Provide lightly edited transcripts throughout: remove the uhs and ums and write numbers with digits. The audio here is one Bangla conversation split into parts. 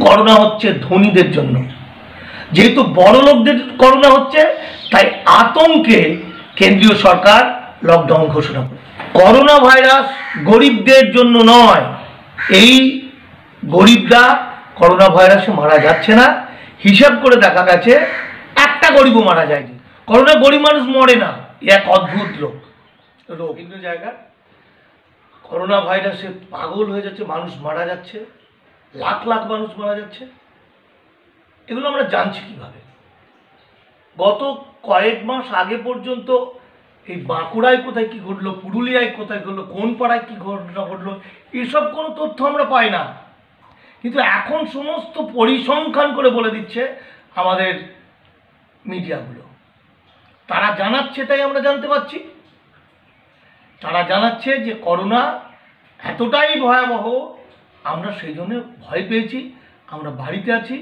করোনা হচ্ছে ধনীদের জন্য। যেহেতু বড় লোকদের করোনা হচ্ছে, তাই আতঙ্কে কেন্দ্রীয় সরকার লকডাউন ঘোষণা করে। করোনা ভাইরাস গরিবদের জন্য নয়, এই গরিবরা করোনা ভাইরাসে মারা যাচ্ছে না। হিসাব করে দেখা গেছে একটা গরিবও মারা যায়নি। করোনা গরিব মানুষ মরে না, এক অদ্ভুত রোগ। বিভিন্ন জায়গায় করোনা ভাইরাসে পাগল হয়ে যাচ্ছে, মানুষ মারা যাচ্ছে, লাখ লাখ মানুষ মারা যাচ্ছে। এগুলো আমরা জানছি কিভাবে? গত কয়েক মাস আগে পর্যন্ত এই বাঁকুড়ায় কোথায় কি ঘটলো, পুরুলিয়ায় কোথায় ঘটলো, কোন পাড়ায় কি ঘটনা ঘটলো, এসব কোনো তথ্য আমরা পাই না। কিন্তু এখন সমস্ত পরিসংখ্যান করে বলে দিচ্ছে আমাদের মিডিয়াগুলো। তারা জানাচ্ছে, তাই আমরা জানতে পারছি। তারা জানাচ্ছে যে করোনা এতটাই ভয়াবহ, আমরা সেই জন্য ভয় পেয়েছি, আমরা বাড়িতে আছি,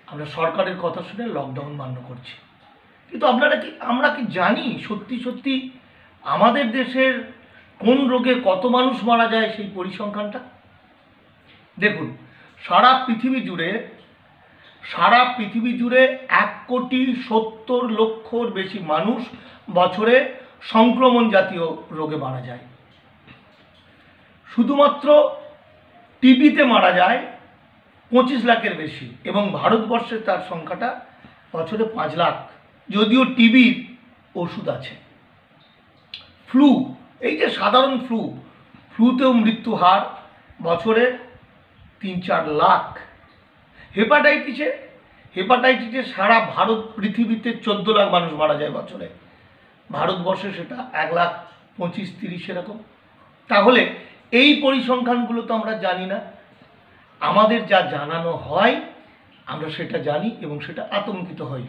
আমরা সরকারের কথা শুনে লকডাউন মান্য করছি। কিন্তু আমরা কি জানি সত্যি সত্যি আমাদের দেশের কোন রোগে কত মানুষ মারা যায় সেই পরিসংখ্যানটা? দেখুন, সারা পৃথিবী জুড়ে 1,70,00,000 বেশি মানুষ বছরে সংক্রমণ জাতীয় রোগে মারা যায়। শুধুমাত্র টিবিতে মারা যায় 25 লাখের বেশি, এবং ভারতবর্ষে তার সংখ্যাটা বছরে 5 লাখ, যদিও টিবির ওষুধ আছে। ফ্লু, এই যে সাধারণ ফ্লুতেও মৃত্যু হার বছরে 3-4 লাখ। হেপাটাইটিসে সারা ভারত পৃথিবীতে 14 লাখ মানুষ মারা যায় বছরে, ভারতবর্ষে সেটা 1,25,30 এরকম। তাহলে এই পরিসংখ্যানগুলো তো আমরা জানি না। আমাদের যা জানানো হয় আমরা সেটা জানি এবং সেটা আতঙ্কিত হই।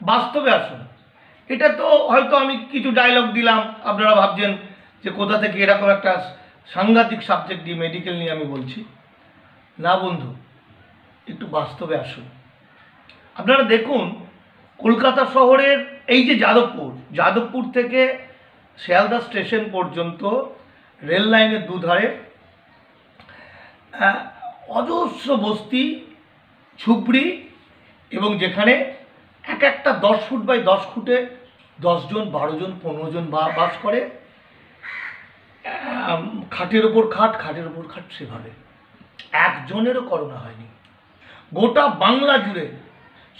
বাস্তবে আসুন, এটা তো হয়তো আমি কিছু ডায়লগ দিলাম, আপনারা ভাবছেন যে কোথা থেকে এরকম একটা সাংঘাতিক সাবজেক্ট দিয়ে মেডিকেল নিয়ে আমি বলছি। না বন্ধু, একটু বাস্তবে আসুন। আপনারা দেখুন, কলকাতা শহরের এই যে যাদবপুর থেকে শিয়ালদা স্টেশন পর্যন্ত রেল লাইনের দুধারে অজস্র বস্তি, ঝুপড়ি, এবং যেখানে একটা 10 ফুট বাই 10 ফুটে 10 জন, 12 জন, 15 জন বাস করে, খাটের ওপর খাট, সেভাবে একজনেরও করোনা হয়নি। গোটা বাংলা জুড়ে,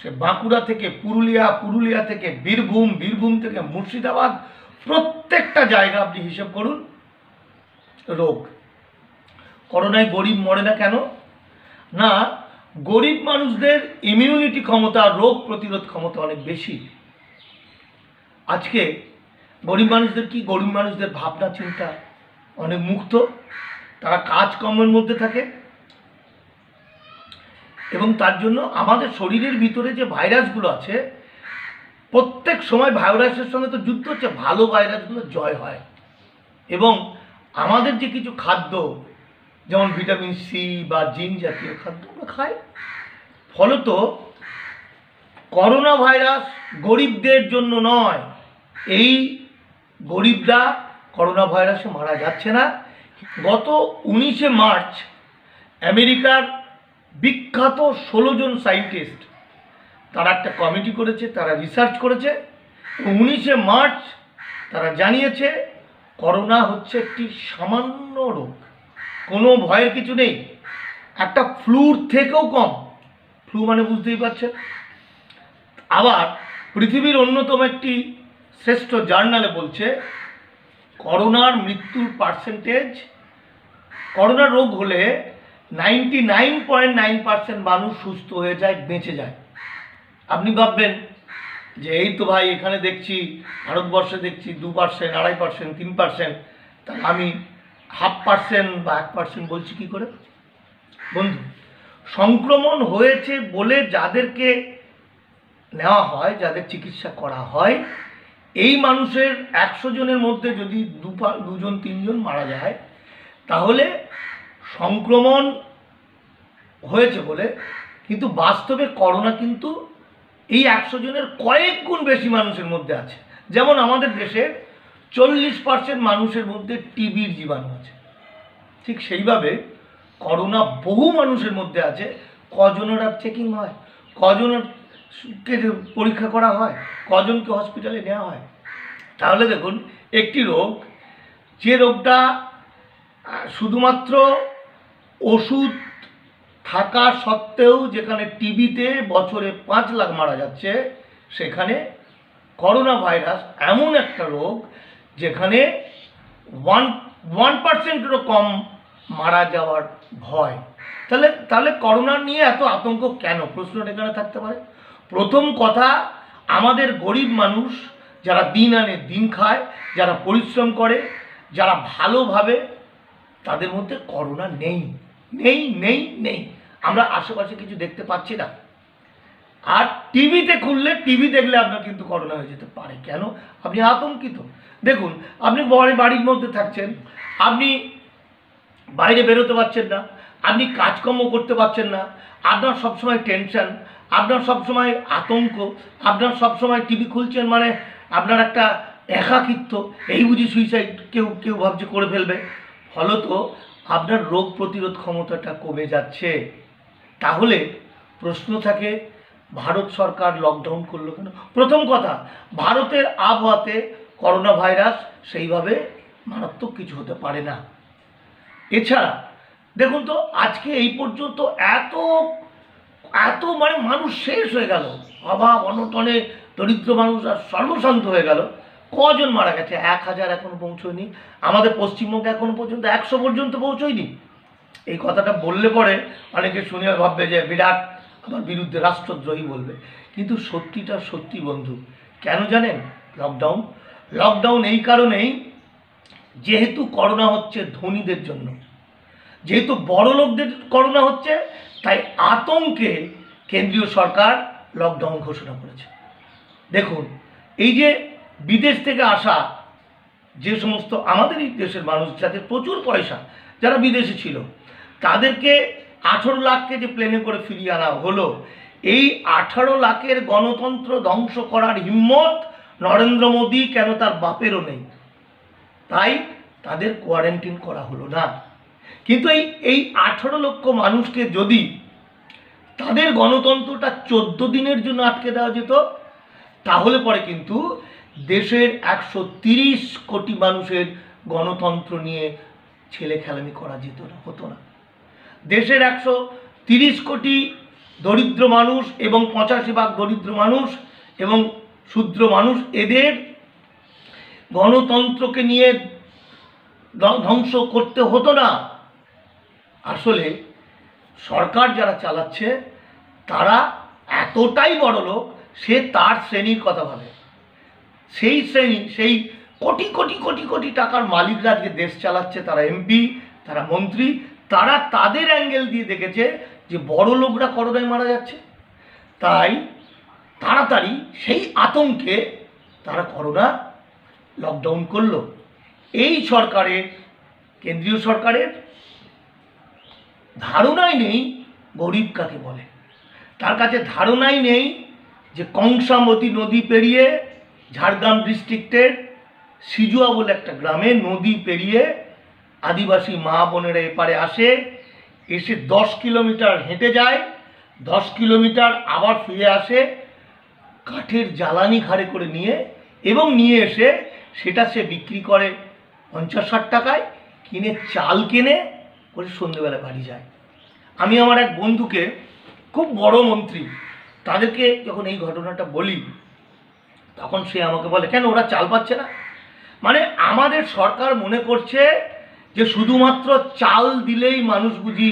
সে বাঁকুড়া থেকে পুরুলিয়া থেকে বীরভূম থেকে মুর্শিদাবাদ, প্রত্যেকটা জায়গা আপনি হিসেব করুন রোগ। করোনায় গরিব মরে না কেন? না, গরিব মানুষদের ইমিউনিটি ক্ষমতা, রোগ প্রতিরোধ ক্ষমতা অনেক বেশি। আজকে গরিব মানুষদের ভাবনা চিন্তা অনেক মুক্ত, তারা কাজকর্মের মধ্যে থাকে, এবং তার জন্য আমাদের শরীরের ভিতরে যে ভাইরাসগুলো আছে, প্রত্যেক সময় ভাইরাসের সঙ্গে তো যুদ্ধ হচ্ছে, ভালো ভাইরাসগুলো জয় হয়। এবং আমাদের যে কিছু খাদ্য, যেমন ভিটামিন সি বা জিঙ্ক জাতীয় খাদ্য আমরা খাই, ফলত করোনা ভাইরাস গরিবদের জন্য নয়, এই গরিবরা করোনা ভাইরাসে মারা যাচ্ছে না। গত 19শে মার্চ আমেরিকার বিখ্যাত 16 জন সায়েন্টিস্ট, তারা একটা কমিটি করেছে, তারা রিসার্চ করেছে, এবং 19শে মার্চ তারা জানিয়েছে করোনা হচ্ছে একটি সামান্য রোগ, কোনো ভয়ের কিছু নেই, একটা ফ্লুর থেকেও কম। ফ্লু মানে বুঝতেই পারছেন। আবার পৃথিবীর অন্যতম একটি শ্রেষ্ঠ জার্নালে বলছে করোনার মৃত্যুর পার্সেন্টেজ, করোনা রোগ হলে 99.9% মানুষ সুস্থ হয়ে যায়, বেঁচে যায়। আপনি ভাববেন যে এই তো ভাই, এখানে দেখছি ভারতবর্ষে দেখছি 2%, 2.5%, 3%, তা আমি 0.5% বা 1% বলছি কি করে? বন্ধু, সংক্রমণ হয়েছে বলে যাদেরকে নেওয়া হয়, যাদের চিকিৎসা করা হয়, এই মানুষের 100 জনের মধ্যে যদি 2-3 জন মারা যায়, তাহলে সংক্রমণ হয়েছে বলে। কিন্তু বাস্তবে করোনা কিন্তু এই 100 জনের কয়েক গুণ বেশি মানুষের মধ্যে আছে। যেমন আমাদের দেশের 40% মানুষের মধ্যে টিবির জীবাণু আছে, ঠিক সেইভাবে করোনা বহু মানুষের মধ্যে আছে, কজনের আর চেকিং হয়, কজনকে পরীক্ষা করা হয়, কজনকে হসপিটালে নেওয়া হয়? তাহলে দেখুন, একটি রোগ, যে রোগটা শুধুমাত্র ওষুধ থাকা সত্ত্বেও যেখানে টিবিতে বছরে 5 লাখ মারা যাচ্ছে, সেখানে করোনা ভাইরাস এমন একটা রোগ যেখানে 1% কম মারা যাওয়ার ভয়। তাহলে করোনা নিয়ে এত আতঙ্ক কেন? প্রশ্নটা এখানে থাকতে পারে। প্রথম কথা, আমাদের গরিব মানুষ যারা দিন আনে দিন খায়, যারা পরিশ্রম করে, যারা ভালোভাবে, তাদের মধ্যে করোনা নেই নেই নেই নেই। আমরা আশেপাশে কিছু দেখতে পাচ্ছি না। আর টিভিতে খুললে, টিভি দেখলে আপনার কিন্তু করোনা হয়ে যেতে পারে। কেন? আপনি আতঙ্কিত। দেখুন, আপনি বাড়ির মধ্যে থাকছেন, আপনি বাইরে বেরোতে পারছেন না, আপনি কাজকর্ম করতে পারছেন না, আপনার সবসময় টেনশন, আপনার সবসময় আতঙ্ক, আপনার সবসময় টিভি খুলছেন মানে আপনার একটা একাকিত্ব, এই বুঝি সুইসাইড কেউ কেউ ভাবছে করে ফেলবে। ফলত আপনার রোগ প্রতিরোধ ক্ষমতাটা কমে যাচ্ছে। তাহলে প্রশ্ন থাকে, ভারত সরকার লকডাউন করলো কেন? প্রথম কথা, ভারতের আবহাওয়াতে করোনা ভাইরাস সেইভাবে মারাত্মক কিছু হতে পারে না। এছাড়া দেখুন তো, আজকে এই পর্যন্ত এত এত মানে মানুষ শেষ হয়ে গেল, অভাব অনটনে দরিদ্র মানুষ আর সর্বশান্ত হয়ে গেল। কজন মারা গেছে? 1000 এখনো পৌঁছয়নি। আমাদের পশ্চিমবঙ্গে এখনো পর্যন্ত 100 পর্যন্ত পৌঁছয়নি। এই কথাটা বললে পরে অনেকে শুনে ভাববে যে বিরাট আমার বিরুদ্ধে রাষ্ট্রদ্রোহী বলবে, কিন্তু সত্যিটা সত্যি বন্ধু। কেন জানেন? লকডাউন এই কারণেই, যেহেতু করোনা হচ্ছে ধনীদের জন্য, যেহেতু বড় লোকদের করোনা হচ্ছে, তাই আতঙ্কে কেন্দ্রীয় সরকার লকডাউন ঘোষণা করেছে। দেখুন, এই যে বিদেশ থেকে আসা যে সমস্ত আমাদের এই দেশের মানুষ, যাদের প্রচুর পয়সা, যারা বিদেশে ছিল, তাদেরকে 18 লাখকে যে প্লেনে করে ফিরিয়ে আনা হলো, এই 18 লাখের গণতন্ত্র ধ্বংস করার হিম্মত নরেন্দ্র মোদী কেন তার বাপেরও নেই, তাই তাদের কোয়ারেন্টাইন করা হলো না। কিন্তু এই 18 লক্ষ মানুষকে যদি তাদের গণতন্ত্রটা 14 দিনের জন্য আটকে দেওয়া যেত, তাহলে পরে কিন্তু দেশের 130 কোটি মানুষের গণতন্ত্র নিয়ে ছেলে খেলামি করা যেত না, হতো না। দেশের 130 কোটি দরিদ্র মানুষ এবং 85 ভাগ দরিদ্র মানুষ এবং ক্ষুদ্র মানুষ, এদের গণতন্ত্রকে নিয়ে ধ্বংস করতে হতো না। আসলে সরকার যারা চালাচ্ছে তারা এতটাই বড় লোক, সে তার শ্রেণীর কথা ভাবে। সেই শ্রেণী, সেই কোটি কোটি কোটি কোটি টাকার মালিকরা আজকে দেশ চালাচ্ছে, তারা এমপি, তারা মন্ত্রী, তারা তাদের অ্যাঙ্গেল দিয়ে দেখেছে যে বড় লোকরা করোনায় মারা যাচ্ছে, তাই তাড়াতাড়ি সেই আতঙ্কে তারা করোনা লকডাউন করলো। এই সরকারের, কেন্দ্রীয় সরকারের ধারণাই নেই গরিব কাকে বলে। তার কাছে ধারণাই নেই যে কংসাবতী নদী পেরিয়ে ঝাড়গ্রাম ডিস্ট্রিক্টের সিজুয়া বলে একটা গ্রামে নদী পেরিয়ে আদিবাসী মা বোনেরা এপারে আসে, এসে 10 কিলোমিটার হেঁটে যায়, 10 কিলোমিটার আবার ফিরে আসে, কাঠের জ্বালানি ঘাড়ে করে নিয়ে এসে সেটা সে বিক্রি করে 50-60 টাকায়, কিনে চাল কেনে করে সন্ধ্যেবেলা বাড়ি যায়। আমি আমার এক বন্ধুকে, খুব বড় মন্ত্রী, তাদেরকে যখন এই ঘটনাটা বলি, তখন সে আমাকে বলে, কেন ওরা চাল পাচ্ছে না? মানে আমাদের সরকার মনে করছে যে শুধুমাত্র চাল দিলেই মানুষ বুঝি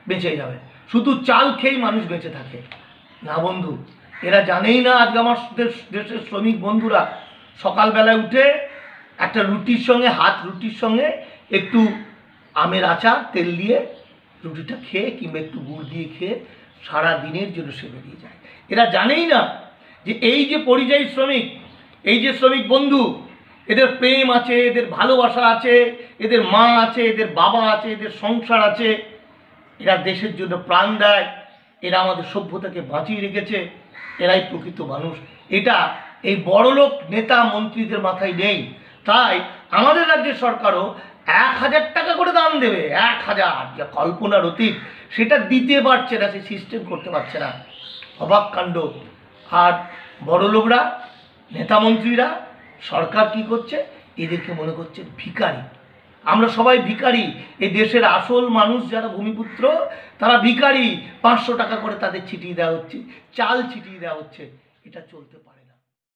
বেঁচে যাবে, শুধু চাল খেয়েই মানুষ বেঁচে থাকে। না বন্ধু, এরা জানেই না আজকে আমার দেশের শ্রমিক বন্ধুরা সকালবেলায় উঠে একটা রুটির সঙ্গে, রুটির সঙ্গে একটু আমের আচার তেল দিয়ে রুটিটা খেয়ে কিংবা একটু গুড় দিয়ে খেয়ে সারা দিনের জন্য সে বেরিয়ে যায়। এরা জানেই না যে এই যে পরিযায়ী শ্রমিক, এই যে শ্রমিক বন্ধু, এদের প্রেম আছে, এদের ভালোবাসা আছে, এদের মা আছে, এদের বাবা আছে, এদের সংসার আছে, এরা দেশের জন্য প্রাণ দেয়, এরা আমাদের সভ্যতাকে বাঁচিয়ে রেখেছে, এরাই প্রকৃত মানুষ। এটা এই বড়লোক নেতা মন্ত্রীদের মাথায় নেই। তাই আমাদের রাজ্যের সরকারও 1000 টাকা করে দান দেবে, 1000, যা কল্পনার অতীত। সেটা দিতে পারছে না, সে সিস্টেম করতে পারছে না। অবাক কাণ্ড। আর বড়লোকরা, নেতামন্ত্রীরা, সরকার কি করছে, এদেরকে মনে করছে ভিখারি। আমরা সবাই ভিখারি, এই দেশের আসল মানুষ যারা ভূমিপুত্র তারা ভিখারি। 500 টাকা করে তাদের ছিটিয়ে দেওয়া হচ্ছে, চাল ছিটিয়ে দেওয়া হচ্ছে। এটা চলতে পারে না।